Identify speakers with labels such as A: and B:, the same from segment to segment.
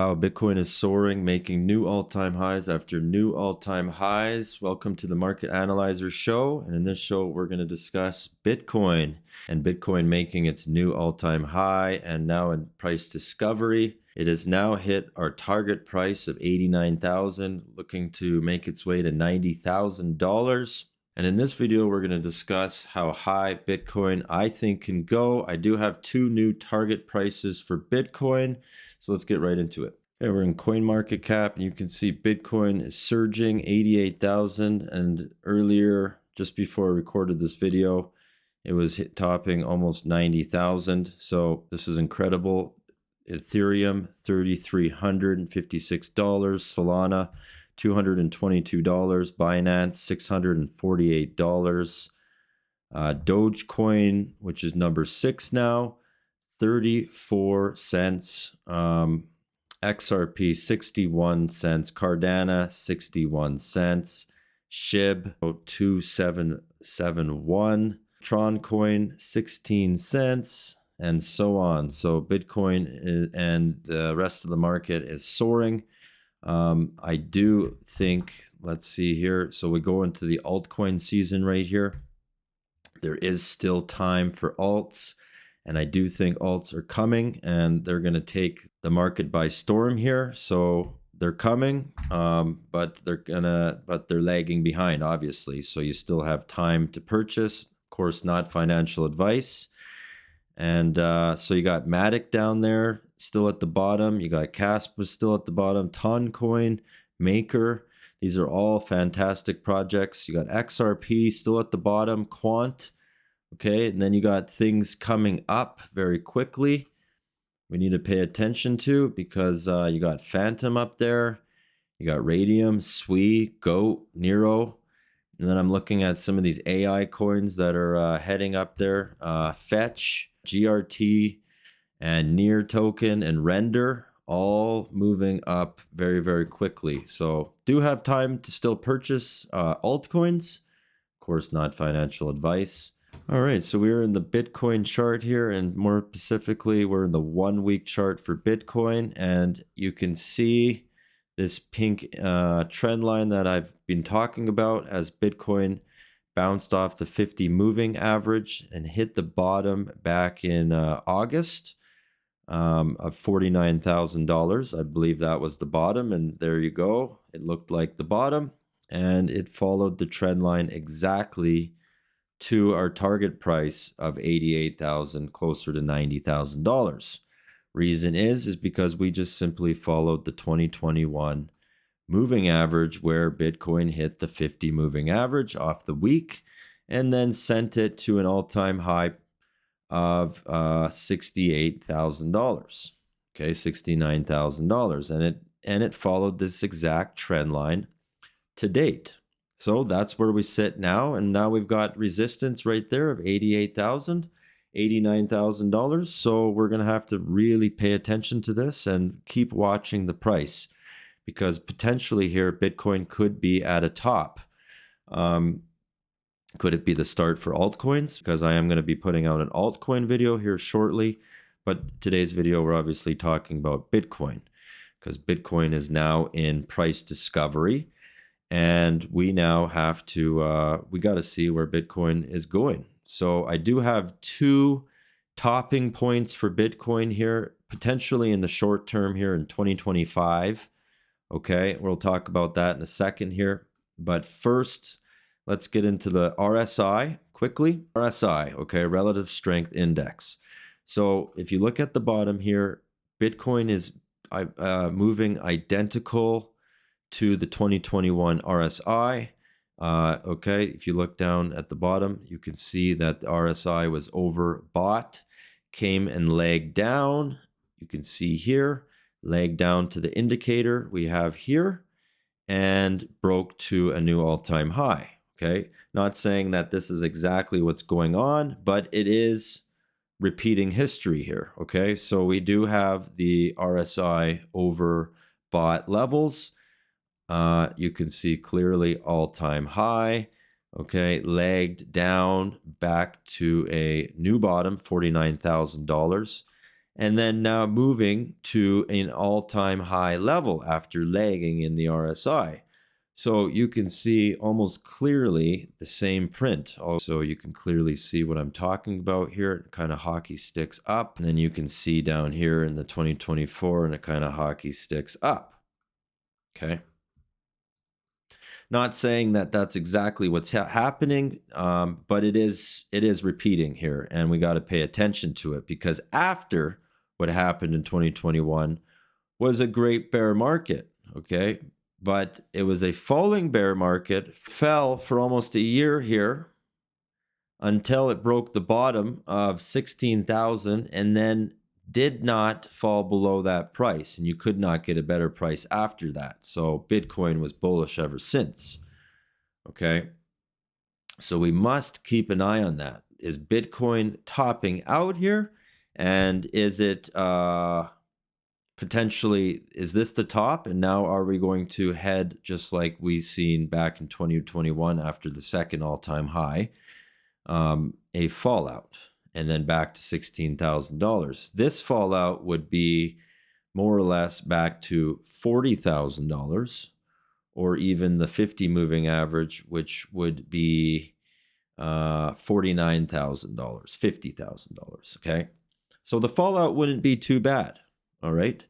A: Wow, Bitcoin is soaring, making new all-time highs after new all-time highs. Welcome to the Market Analyzer Show. And in this show, we're going to discuss Bitcoin and Bitcoin making its new all-time high and now in price discovery. It has now hit our target price of $89,000, looking to make its way to $90,000. And in this video, we're going to discuss how high Bitcoin I think can go. I do have two new target prices for Bitcoin. So let's get right into it. Okay, we're in CoinMarketCap, and you can see Bitcoin is surging 88,000. And earlier, just before I recorded this video, it was topping almost 90,000. So this is incredible. Ethereum, $3,356. Solana, $222. Binance, $648. Dogecoin, which is number 6 now, 34 cents. XRP 61 cents. Cardano 61 cents. SHIB 2771. Tron coin 16 cents, and so on. So Bitcoin and the rest of the market is soaring. I do think, let's see here. So we go into the altcoin season right here. There is still time for alts. And I do think alts are coming, and they're going to take the market by storm here. So they're coming, but they're lagging behind, obviously. So you still have time to purchase. Of course, not financial advice. And so you got Matic down there, still at the bottom. You got Caspa still at the bottom. Toncoin, Maker. These are all fantastic projects. You got XRP still at the bottom. Quant. Okay, and then you got things coming up very quickly we need to pay attention to, because you got Phantom up there, you got Radium, Sui, Goat, Nero, and then I'm looking at some of these AI coins that are heading up there, Fetch, GRT, and Near Token, and Render, all moving up very, very quickly. So do have time to still purchase altcoins. Of course, not financial advice. All right, so we're in the Bitcoin chart here, and more specifically, we're in the 1 week chart for Bitcoin, and you can see this pink trend line that I've been talking about as Bitcoin bounced off the 50 moving average and hit the bottom back in August of $49,000. I believe that was the bottom, and there you go. It looked like the bottom, and it followed the trend line exactly to our target price of $88,000, closer to $90,000. Reason is because we just simply followed the 2021 moving average, where Bitcoin hit the 50 moving average off the week and then sent it to an all-time high of $68,000. Okay, $69,000, and it followed this exact trend line to date. So that's where we sit now, and now we've got resistance right there of $88,000, $89,000. So we're going to have to really pay attention to this and keep watching the price, because potentially here Bitcoin could be at a top. Could it be the start for altcoins? Because I am going to be putting out an altcoin video here shortly, but today's video we're obviously talking about Bitcoin, because Bitcoin is now in price discovery. And we now have to, we got to see where Bitcoin is going. So I do have two topping points for Bitcoin here, potentially in the short term here in 2025. Okay, we'll talk about that in a second here. But first, let's get into the RSI quickly. RSI, okay, Relative Strength Index. So if you look at the bottom here, Bitcoin is moving identical to the 2021 RSI. Okay, if you look down at the bottom, you can see that the RSI was overbought, came and lagged down. You can see here, lagged down to the indicator we have here, and broke to a new all-time high. Okay, not saying that this is exactly what's going on, but it is repeating history here. Okay, so we do have the RSI overbought levels. You can see clearly all-time high. Okay, lagged down back to a new bottom, $49,000. and then now moving to an all-time high level after lagging in the RSI. So you can see almost clearly the same print. Also, you can clearly see what I'm talking about here. It kind of hockey sticks up. And then you can see down here in the 2024 and it kind of hockey sticks up. Okay. Not saying that that's exactly what's happening, but it is repeating here, and we got to pay attention to it, because after what happened in 2021 was a great bear market, okay? But it was a falling bear market, fell for almost a year here until it broke the bottom of 16,000 and then did not fall below that price, and you could not get a better price after that. So Bitcoin was bullish ever since. Okay, so we must keep an eye on that. Is Bitcoin topping out here, and is it potentially, is this the top, and now are we going to head just like we seen back in 2021 after the second all-time high, a fallout, and then back to $16,000. This fallout would be more or less back to $40,000, or even the 50 moving average, which would be $49,000, $50,000. Okay, so the fallout wouldn't be too bad. All right,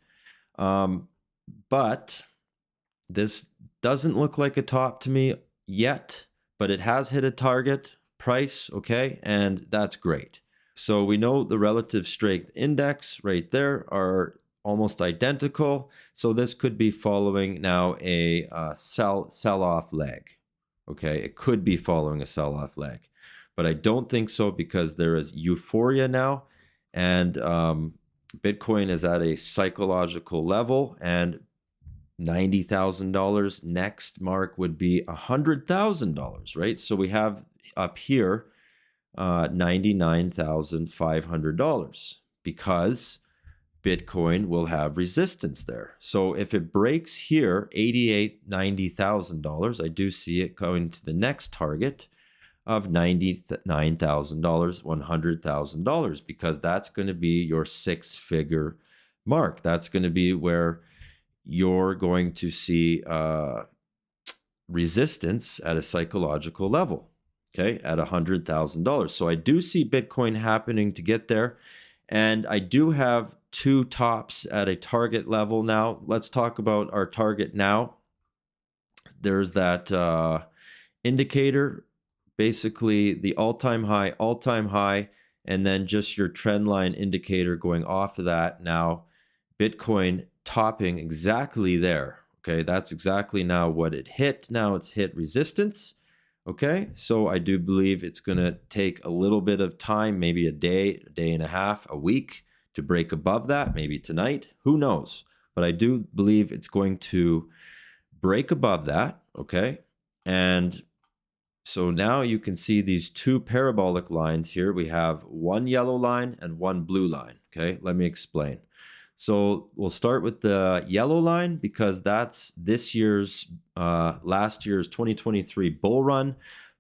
A: but this doesn't look like a top to me yet, but it has hit a target price, okay, and that's great. So we know the relative strength index right there are almost identical, so this could be following now a sell-off leg. Okay, it could be following a sell-off leg, but I don't think so, because there is euphoria now, and Bitcoin is at a psychological level, and $90,000 next mark would be $100,000, right? So we have up here $99,500, because Bitcoin will have resistance there. So if it breaks here, $88,000, $90,000, I do see it going to the next target of $99,000, $100,000, because that's going to be your six-figure mark. That's going to be where you're going to see resistance at a psychological level, okay, at $100,000. So I do see Bitcoin happening to get there, and I do have two tops at a target level now. Let's talk about our target now. There's that indicator, basically the all-time high, and then just your trend line indicator going off of that. Now, Bitcoin topping exactly there. Okay, that's exactly now what it hit. Now it's hit resistance. Okay, so I do believe it's going to take a little bit of time, maybe a day and a half, a week, to break above that, maybe tonight. Who knows? But I do believe it's going to break above that. Okay, and so now you can see these two parabolic lines here. We have one yellow line and one blue line. Okay, let me explain. So we'll start with the yellow line, because that's this year's, last year's 2023 bull run.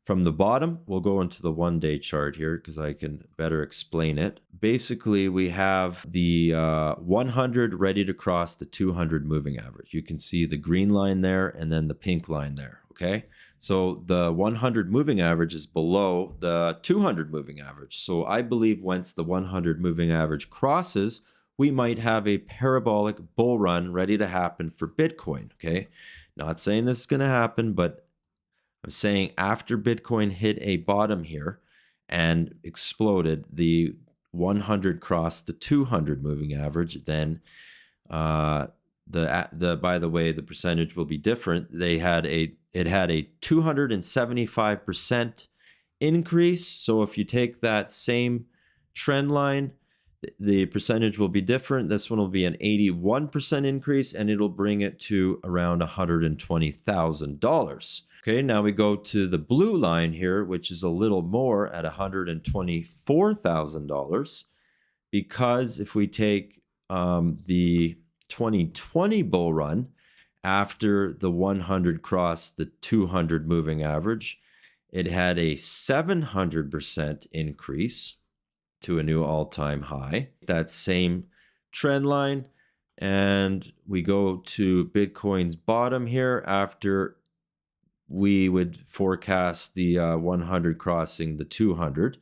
A: From the bottom, we'll go into the one-day chart here because I can better explain it. Basically, we have the 100 ready to cross the 200 moving average. You can see the green line there and then the pink line there, okay? So the 100 moving average is below the 200 moving average. So I believe once the 100 moving average crosses, we might have a parabolic bull run ready to happen for Bitcoin, okay? Not saying this is going to happen, but I'm saying after Bitcoin hit a bottom here and exploded, the 100 crossed the 200 moving average, then by the way, the percentage will be different. It had a 275% increase. So if you take that same trend line, the percentage will be different. This one will be an 81% increase, and it'll bring it to around $120,000. Okay, now we go to the blue line here, which is a little more at $124,000, because if we take the 2020 bull run after the 100 crossed the 200 moving average, it had a 700% increase to a new all-time high. That same trend line, and we go to Bitcoin's bottom here after we would forecast the 100 crossing the 200,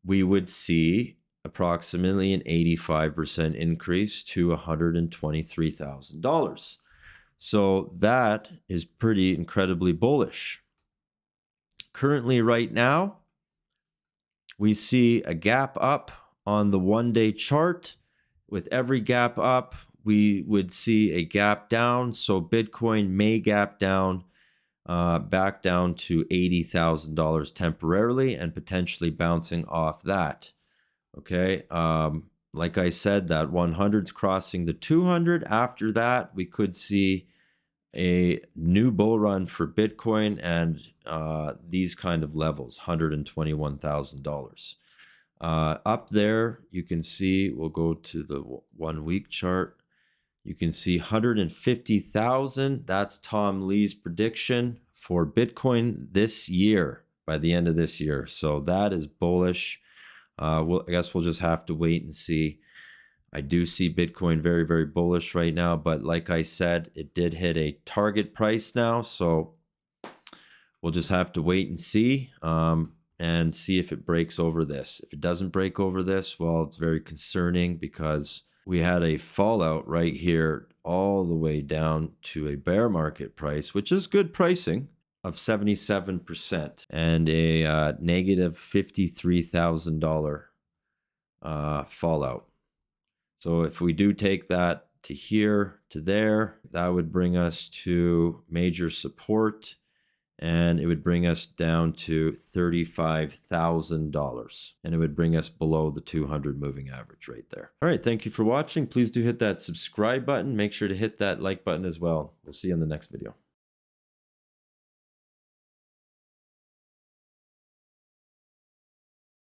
A: we would see approximately an 85% increase to $123,000. So that is pretty incredibly bullish. Currently, right now, we see a gap up on the one-day chart. With every gap up, we would see a gap down. So Bitcoin may gap down back down to $80,000 temporarily and potentially bouncing off that. Okay. Like I said, that 100's crossing the 200. After that, we could see a new bull run for Bitcoin and these kind of levels, $121,000. Up there, you can see, we'll go to the 1 week chart. You can see 150,000. That's Tom Lee's prediction for Bitcoin this year, by the end of this year. So that is bullish. I guess we'll just have to wait and see. I do see Bitcoin very, very bullish right now. But like I said, it did hit a target price now. So we'll just have to wait and see if it breaks over this. If it doesn't break over this, well, it's very concerning because we had a fallout right here all the way down to a bear market price, which is good pricing, of 77% and a negative $53,000 fallout. So if we do take that to here to there, that would bring us to major support, and it would bring us down to $35,000, and it would bring us below the 200 moving average right there. All right, thank you for watching. Please do hit that subscribe button. Make sure to hit that like button as well. We'll see you in the next video.